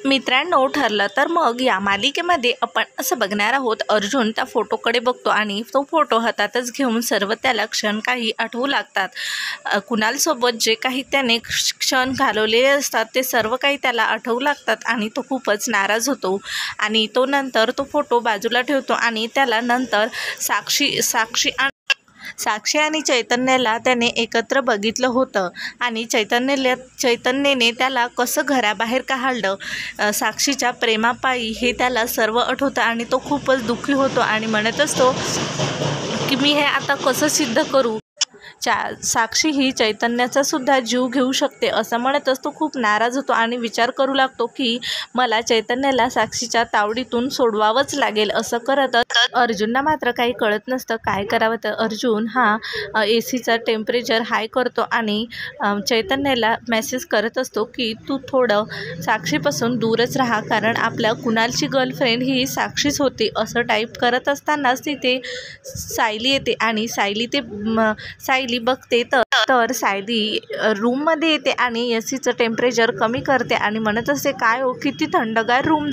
मित्रांनो, ठरलं तर मग या मालिकेमध्ये आपण असं बघणार आहोत, अर्जुन त्या फोटोकडे बघतो आणि तो फोटो हातातच घेऊन सर्व त्याला क्षण काही आठवू लागतात. कुणालसोबत जे काही त्याने क्षण घालवलेले असतात ते सर्व काही त्याला आठवू लागतात आणि तो खूपच नाराज होतो आणि तो नंतर तो फोटो बाजूला ठेवतो आणि त्याला नंतर साक्षी आणि चैतन्याला त्याने एकत्र बघितलं होतं आणि चैतन्याने त्याला कसं घराबाहेर काढलं, साक्षीच्या प्रेमापायी हे त्याला सर्व आठवतं आणि तो खूपच दुःखी होतो आणि म्हणत असतो की मी हे आता कसं सिद्ध करू. साक्षी ही चैतन्याचा सुद्धा जीव घेऊ शकते असं म्हणतच तो खूप नाराज होतो आणि विचार करू लागतो की मला चैतन्याला साक्षीच्या तावडीतून सोडवावंच लागेल. असं करत अर्जुनला मात्र काही कळत नसतं काय करावं. तर अर्जुन हा एसीचा टेम्परेचर हाय करतो आणि चैतन्याला मेसेज करत असतो की तू थोडं साक्षीपासून दूरच राहा, कारण आपल्या कुणालची गर्लफ्रेंड ही साक्षीच होती. असं टाईप करत असतानाच तिथे सायली येते आणि सायली बघते तर सायली रूममध्ये येते आणि एसीचं टेम्परेचर कमी करते आणि म्हणत असते काय हो, किती थंडगार रूम.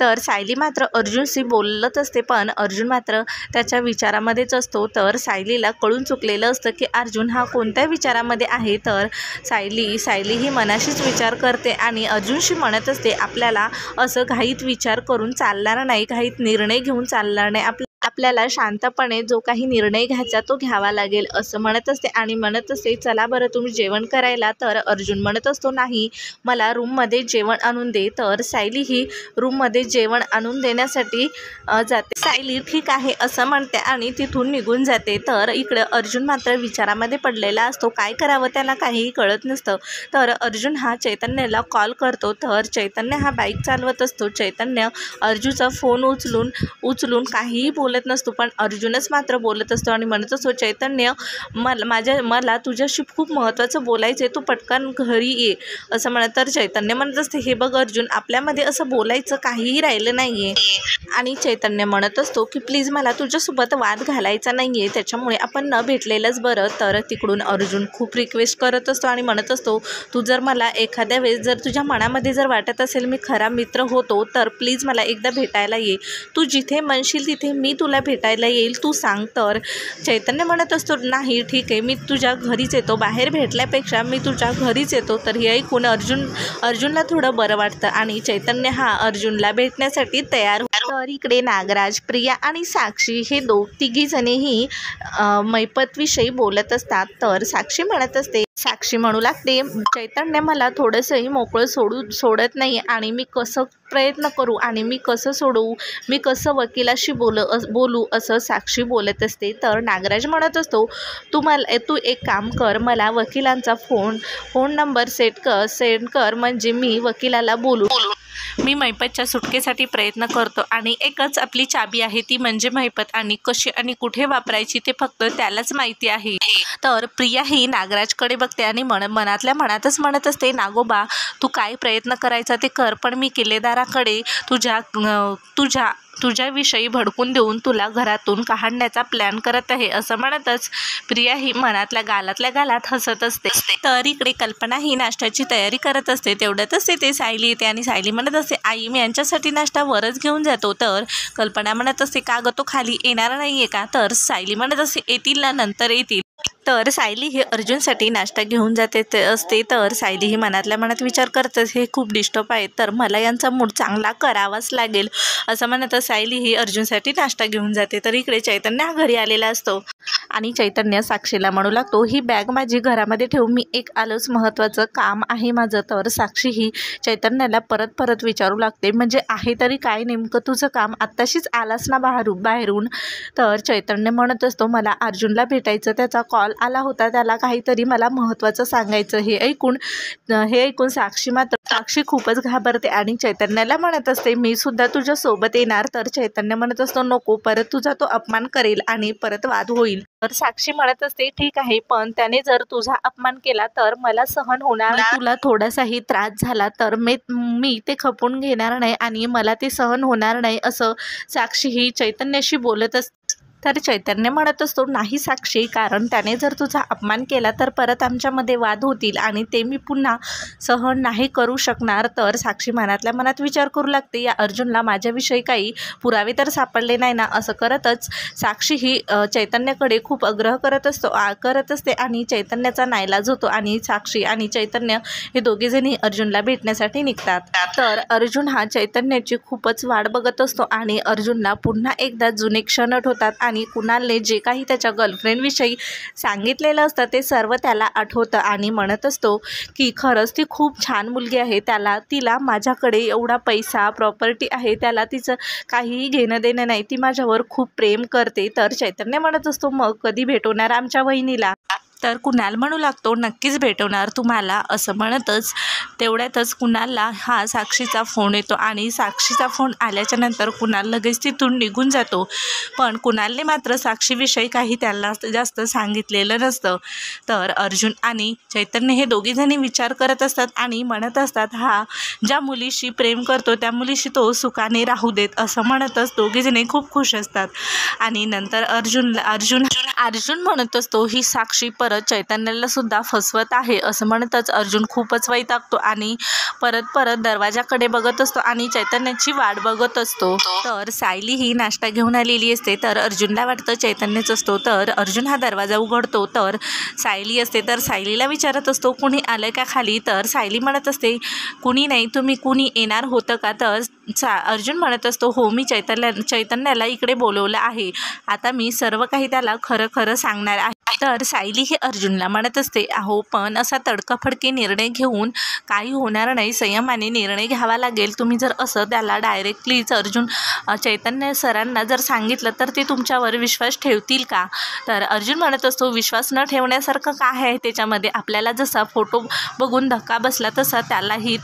तर सायली मात्र अर्जुनशी बोलत असते, पण अर्जुन मात्र त्याच्या विचारामध्येच असतो. तर सायलीला कळून चुकलेलं असतं की अर्जुन हा कोणत्या विचारामध्ये आहे. तर सायली ही मनाशीच विचार करते आणि अर्जुनशी म्हणत असते आपल्याला असं घाईत विचार करून चालणार नाही, घाईत निर्णय घेऊन चालणार नाही, आपल्याला शांतपणे जो काही निर्णय घ्यायचा तो घ्यावा लागेल असं म्हणत असते आणि म्हणत असते चला बरं तुम्ही जेवण करायला. तर अर्जुन म्हणत असतो नाही, मला रूममध्ये जेवण आणून दे. तर सायली ही रूममध्ये जेवण आणून देण्यासाठी जाते. सायली ठीक आहे असं म्हणते आणि तिथून निघून जाते. तर इकडे अर्जुन मात्र विचारामध्ये पडलेला असतो, काय करावं त्याला काहीही कळत नसतं. तर अर्जुन हा चैतन्याला कॉल करतो. तर चैतन्य हा बाईक चालवत असतो. चैतन्य अर्जुनचा फोन उचलून काहीही बोलत नसतो, पण अर्जुनच मात्र बोलत असतो आणि म्हणत असतो चैतन्य मला तुझ्याशी खूप महत्त्वाचं बोलायचं आहे, तू पटकन घरी ये असं म्हणत. तर चैतन्य म्हणत असते हे बघ अर्जुन, आपल्यामध्ये असं बोलायचं काहीही राहिलं नाही आहे. आणि चैतन्य म्हणत असतो की प्लीज मला तुझ्यासोबत वाद घालायचा नाही आहे, त्याच्यामुळे आपण न भेटलेलंच बरं. तर तिकडून अर्जुन खूप रिक्वेस्ट करत असतो आणि म्हणत असतो तू जर मला एखाद्या वेळेस जर तुझ्या मनामध्ये जर वाटत असेल मी खरा मित्र होतो, तर प्लीज मला एकदा भेटायला ये, तू जिथे म्हणशील तिथे मी तुला भेटायला येईल, तू सांग. तर चैतन्य म्हणत असतो नाही ठीक आहे, मी तुझ्या घरीच येतो, बाहेर भेटल्यापेक्षा मी तुझ्या घरीच येतो. तर हे ऐकून अर्जुनला थोडं बरं वाटतं आणि चैतन्य हा अर्जुनला भेटण्यासाठी तयार होतो. तर इकडे नागराज, प्रिया आणि साक्षी हे तिघीजणेही मैपतविषयी बोलत असतात. तर साक्षी म्हणू लागते चैतन्य मला थोडंसंही मोकळं सोडत नाही आणि मी कसं प्रयत्न करू आणि मी कसं सोडवू, मी कसं वकिलाशी बोलू असं साक्षी बोलत असते. तर नागराज म्हणत असतो तू एक काम कर, मला वकिलांचा फोन नंबर सेंड कर म्हणजे मी वकिलाला बोलू. मी मैपतच्या सुटकेसाठी प्रयत्न करतो आणि एकच आपली चाबी आहे ती म्हणजे मैपत, आणि कशी आणि कुठे वापरायची ते फक्त त्यालाच माहिती आहे. तर प्रिया ही नागराजकडे बघते आणि मनातल्या मनातच म्हणत असते नागोबा तू काय प्रयत्न करायचा ते कर, पण मी किल्लेदाराकडे तुझ्याविषयी भडकून देऊन तुला घरातून काढण्याचा प्लॅन करत आहे असं म्हणतच प्रिया ही मनातल्या गालात हसत असते. तर इकडे कल्पना ही नाश्त्याची तयारी करत असते. तेवढ्यातच ते सायली येते आणि सायली म्हणत असते आई मी यांच्यासाठी नाश्ता वरच घेऊन जातो. तर कल्पना म्हणत असते का गं तो खाली येणार नाही आहे का. तर सायली म्हणत असते येतील ना, नंतर येतील. तर सायली ही अर्जुनसाठी नाश्ता घेऊन जाते असते. तर सायली ही मनातल्या मनात विचार करत हे खूप डिस्टर्ब आहे, तर मला यांचा मूड चांगला करावाच लागेल असं म्हणत सायली ही अर्जुनसाठी नाश्ता घेऊन जाते. तर इकडे चैतन्य हा घरी आलेला असतो आणि चैतन्य साक्षीला म्हणू लागतो ही बॅग माझी घरामध्ये ठेवू, मी एक आलंच महत्त्वाचं काम आहे माझं. तर साक्षी ही चैतन्याला परत विचारू लागते म्हणजे आहे तरी काय नेमकं तुझं काम, आत्ताशीच आलास ना बाहेरून. तर चैतन्य म्हणत असतो मला अर्जुनला भेटायचं, त्याचा कॉल आला होता, त्याला काहीतरी मला महत्त्वाचं सांगायचं. हे ऐकून साक्षी खूपच घाबरते आणि चैतन्याला म्हणत असते मी सुद्धा तुझ्या सोबत येणार. तर चैतन्य म्हणत असतो नको, परत तुझा तो अपमान करेल आणि परत वाद होईल. तर साक्षी म्हणत असते ठीक आहे, पण त्याने जर तुझा अपमान केला तर मला सहन होणार, तुला थोडासाही त्रास झाला तर मी ते खपून घेणार नाही आणि मला ते सहन होणार नाही असं साक्षी ही चैतन्याशी बोलत असते. तर चैतन्य म्हणत असतो, नाही साक्षी, कारण त्याने जर तुझा अपमान केला तर परत आमच्यामध्ये वाद होतील आणि ते मी पुन्हा सहन नाही करू शकणार. तर साक्षी मनातल्या मनात विचार करू लागते, या अर्जुनला माझ्याविषयी काही पुरावे तर सापडले नाही ना. असं करतच साक्षी ही चैतन्याकडे खूप आग्रह करत असते आणि चैतन्याचा नाईलाज होतो आणि साक्षी आणि चैतन्य हे दोघेजणी अर्जुनला भेटण्यासाठी निघतात. तर अर्जुन हा चैतन्याची खूपच वाट बघत असतो आणि अर्जुनला पुन्हा एकदा जुने क्षण आठवतात आणि कुणालने जे काही त्याच्या गर्लफ्रेंडविषयी सांगितलेलं असतं ते सर्व त्याला आठवतं आणि म्हणत असतो की खरंच ती खूप छान मुलगी आहे, तिला माझ्याकडे एवढा पैसा प्रॉपर्टी आहे, त्याला तिचं काहीही घेणं देणं नाही, ती माझ्यावर खूप प्रेम करते. तर चैतन्य म्हणत असतो, मग कधी भेटवणार आमच्या वहिनीला. तर कुणाल म्हणू लागतो, नक्कीच भेटवणार तुम्हाला. असं म्हणतच तेवढ्यातच कुणालला हा साक्षीचा फोन येतो आणि साक्षीचा फोन आल्याच्या नंतर कुणाल लगेच तिथून निघून जातो. पण कुणालने मात्र साक्षीविषयी काही त्याला जास्त सांगितलेलं नसतं. तर अर्जुन आणि चैतन्य हे दोघीजणी विचार करत असतात आणि म्हणत असतात, हा ज्या मुलीशी प्रेम करतो त्या मुलीशी तो सुखाने राहू देत. असं म्हणतच दोघीजणी खूप खुश असतात. आणि नंतर अर्जुन म्हणत असतो, ही साक्षी परत चैतन्याला सुद्धा फसवत आहे. असं म्हणतच अर्जुन खूपच वैतागतो आणि परत दरवाजाकडे बघत असतो आणि चैतन्याची वाट बघत असतो. तर सायली ही नाश्ता घेऊन आलेली असते. तर अर्जुनला वाटतं चैतन्यच असतो. तर अर्जुन हा दरवाजा उघडतो तर सायली असते. तर सायलीला विचारत असतो, कुणी आलं का खाली. तर सायली म्हणत असते, कुणी नाही, तुम्ही कुणी येणार होतं का. तर अर्जुन म्हणत असतो, हो, मी चैतन्याला इकडे बोलवलं आहे, आता मी सर्व काही त्याला खरं सांगणार आहे. तर सायली हे अर्जुनला म्हणत असते, अहो पण असा तडकाफडकी निर्णय घेऊन काही होणार नाही, संयमाने निर्णय घ्यावा लागेल. तुम्ही जर असं त्याला डायरेक्टलीच चैतन्य सरांना जर सांगितलं तर ते तुमच्यावर विश्वास ठेवतील का. तर अर्जुन म्हणत असतो, विश्वास न ठेवण्यासारखं काय आहे त्याच्यामध्ये, आपल्याला जसा फोटो बघून धक्का बसला तसा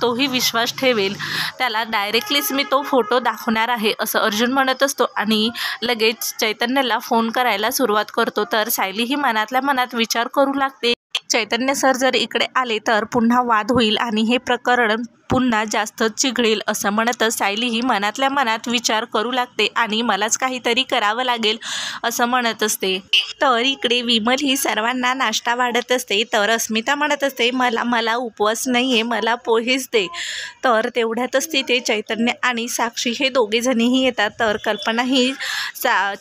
तोही विश्वास ठेवेल, त्याला डायरेक्टलीच मी तो फोटो दाखवणार आहे. असं अर्जुन म्हणत असतो आणि लगेच चैतन्याला फोन करायला सुरुवात करतो. तर सायली ही मनातल्या मनात विचार करू लागते, चैतन्य सर जर इकडे आले तर पुन्हा वाद होईल आणि हे प्रकरण पुन्हा जास्त चिघळेल. असं म्हणतच सायली ही मनातल्या मनात विचार करू लागते आणि मलाच काहीतरी करावं लागेल असं म्हणत असते. तर इकडे विमल ही सर्वांना नाश्ता वाढत असते. तर अस्मिता म्हणत असते, मला उपवास नाही आहे, मला पोहेच दे. तर तेवढ्यातच तिथे चैतन्य आणि साक्षी हे दोघेजणीही येतात. तर कल्पना ही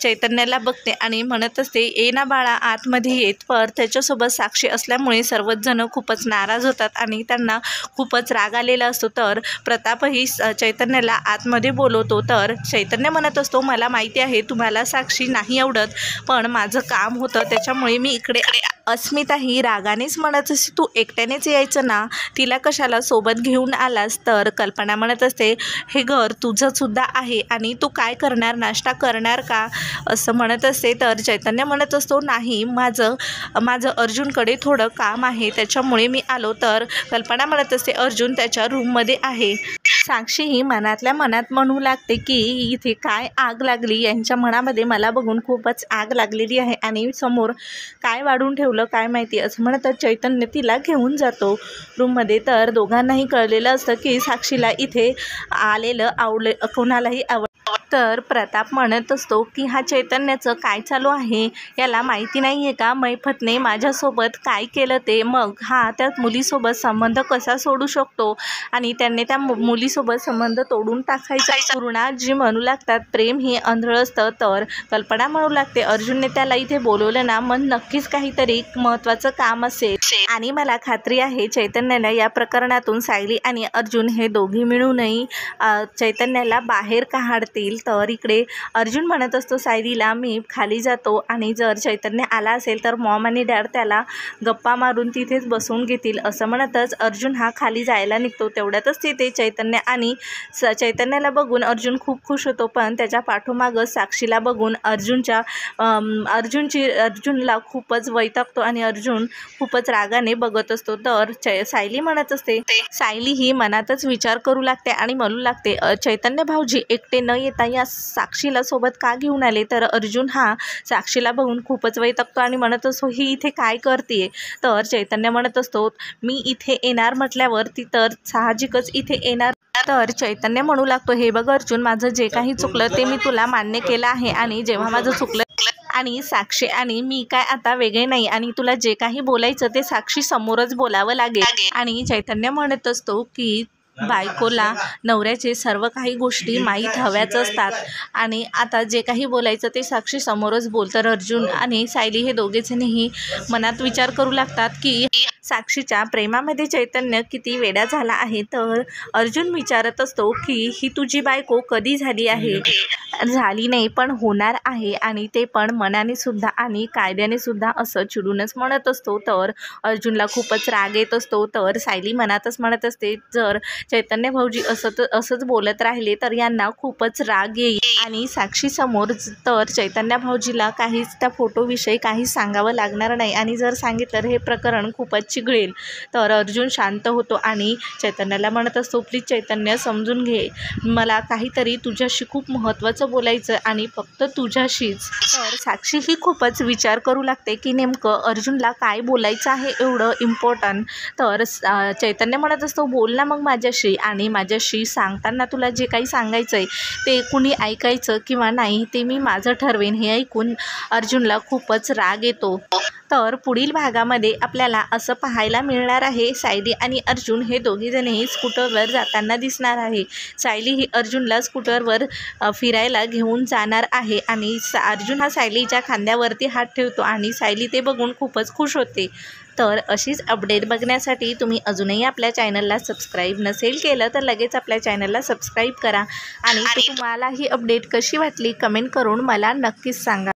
चैतन्याला बघते आणि म्हणत असते, ये ना बाळा, आतमध्ये येत. पण त्याच्यासोबत साक्षी असल्यामुळे सर्वच जण खूपच नाराज होतात आणि त्यांना खूपच राग आलेला असतो. तर प्रतापही चैतन्याला आतमध्ये बोलवतो. तर चैतन्य म्हणत असतो, मला माहिती आहे तुम्हाला साक्षी नाही आवडत, पण माझं काम होतं त्याच्यामुळे मी इकडे. अस्मिता ही रागानेच म्हणत असते, तू एकट्यानेच यायचं ना, तिला कशाला सोबत घेऊन आलास. तर कल्पना म्हणत असते, हे घर तुझं सुद्धा आहे आणि तू काय करणार, नाश्ता करणार का, असं म्हणत असते. तर चैतन्य म्हणत असतो, नाही, माझं अर्जुनकडे थोडं काम आहे त्याच्यामुळे मी आलो. तर कल्पना म्हणत असते, अर्जुन त्याच्या रूममध्ये आहे. साक्षी ही मनातल्या मनात म्हणू लागते की इथे काय आग लागली, यांच्या मनामध्ये मला बघून खूपच आग लागलेली आहे आणि समोर काय वाढून ठेवलं काय माहिती. असं म्हणत चैतन्य तिला घेऊन जातो रूममध्ये. तर दोघांनाही कळलेलं असतं की साक्षीला इथे आलेलं कोणालाही तर प्रताप म्हणत असतो की हा चैतन्याचं काय चालू आहे, याला माहिती नाही आहे का मैफतने माझ्यासोबत काय केलं ते, मग हा त्या मुलीसोबत संबंध कसा सोडू शकतो आणि त्यांनी त्या मुलीसोबत संबंध तोडून टाकायचा. पूर्णाजी म्हणू लागतात, प्रेम हे आंधळ असतं. तर कल्पना म्हणू लागते, अर्जुनने त्याला इथे बोलवलं ना, मग नक्कीच काहीतरी महत्त्वाचं काम असेल आणि मला खात्री आहे चैतन्याला या प्रकरणातून सायली आणि अर्जुन हे दोघी मिळूनही चैतन्याला बाहेर काढतील. तर इकडे अर्जुन म्हणत असतो सायलीला, मी खाली जातो आणि जर चैतन्य आला असेल तर मॉम आणि डॅड त्याला गप्पा मारून तिथेच बसवून घेतील. असं म्हणतच अर्जुन हा खाली जायला निघतो. तेवढ्यातच तिथे चैतन्य आणि चैतन्याला बघून अर्जुन खूप खुश होतो. पण त्याच्या पाठोमागं साक्षीला बघून अर्जुनला खूपच वैतागतो आणि अर्जुन खूपच रागाने बघत असतो. तर सायली म्हणत असते, सायली ही मनातच विचार करू लागते आणि म्हणू लागते, चैतन्य भाऊजी एकटे न येता या साक्षीला सोबत का घेऊन आले. तर अर्जुन हा साक्षीला बघून खूपच वैतागतो आणि म्हणत असतो, ही इथे काय करते. तर चैतन्य म्हणत असतो, मी इथे येणार म्हटल्यावर ती तर साहजिकच इथे येणार. तर चैतन्य म्हणू लागतो, हे बघ अर्जुन, माझं जे काही चुकलं ते मी तुला मान्य केलं आहे आणि जेव्हा माझं चुकलं आणि साक्षी आणि मी काय आता वेगळे नाही आणि तुला जे काही बोलायचं ते साक्षी समोरच बोलावं लागेल. आणि चैतन्य म्हणत असतो की बायकोला नवऱ्याचे सर्व काही गोष्टी माहीत हव्याच असतात आणि आता जे काही बोलायचं ते साक्षी समोरच बोल. तर अर्जुन आणि सायली हे दोघेजणही मनात विचार करू लागतात की साक्षीच्या प्रेमामध्ये चैतन्य किती वेडा झाला आहे. तर अर्जुन विचारत असतो की ही तुझी बायको कधी झाली आहे. झाली नाही पण होणार आहे आणि ते पण मनाने सुद्धा आणि कायद्याने सुद्धा असं चिडूनच म्हणत असतो. तर अर्जुनला खूपच राग येत असतो. तर सायली मनातच म्हणत असते जर चैतन्य भाऊजी असंच बोलत राहिले तर यांना खूपच राग येईल आणि साक्षी समोर तर चैतन्य भाऊजीला काहीच त्या फोटोविषयी काही सांगावं लागणार नाही आणि जर सांगितलं तर हे प्रकरण खूपच चिघळेल. तर अर्जुन शांत होतो आणि चैतन्याला म्हणत असतो प्लीज चैतन्य समजून घे, मला काहीतरी तुझ्याशी खूप महत्त्वाचं बोलायचं आणि फक्त तुझ्याशीच. तर साक्षी ही खूपच विचार करू लागते की नेमकं अर्जुनला काय बोलायचं आहे एवढं इम्पॉर्टंट. तर चैतन्य म्हणत असतो बोल ना मग माझ्याशी आणि माझ्याशी सांगताना तुला जे काही सांगायचं आहे ते कुणी ऐकायचं किंवा नाही ते मी माझं ठरवेन. हे ऐकून अर्जुनला खूपच राग येतो. तर पुढील भागामध्ये आपल्याला असं पाहायला मिळणार आहे सायली आणि अर्जुन हे दोघेजणही स्कूटरवर जाताना दिसणार आहे. सायली ही अर्जुनला स्कूटरवर फिरायला घेऊन जाणार आहे आणि अर्जुन हा सायलीच्या खांद्यावरती हात ठेवतो आणि सायली ते बघून खूपच खुश होते. तर अशीच अपडेट बघण्यासाठी तुम्ही अजूनही आपल्या चॅनलला सबस्क्राईब नसेल केलं तर लगेच आपल्या चॅनलला सबस्क्राईब करा आणि तुम्हाला ही अपडेट कशी वाटली कमेंट करून मला नक्कीच सांगा.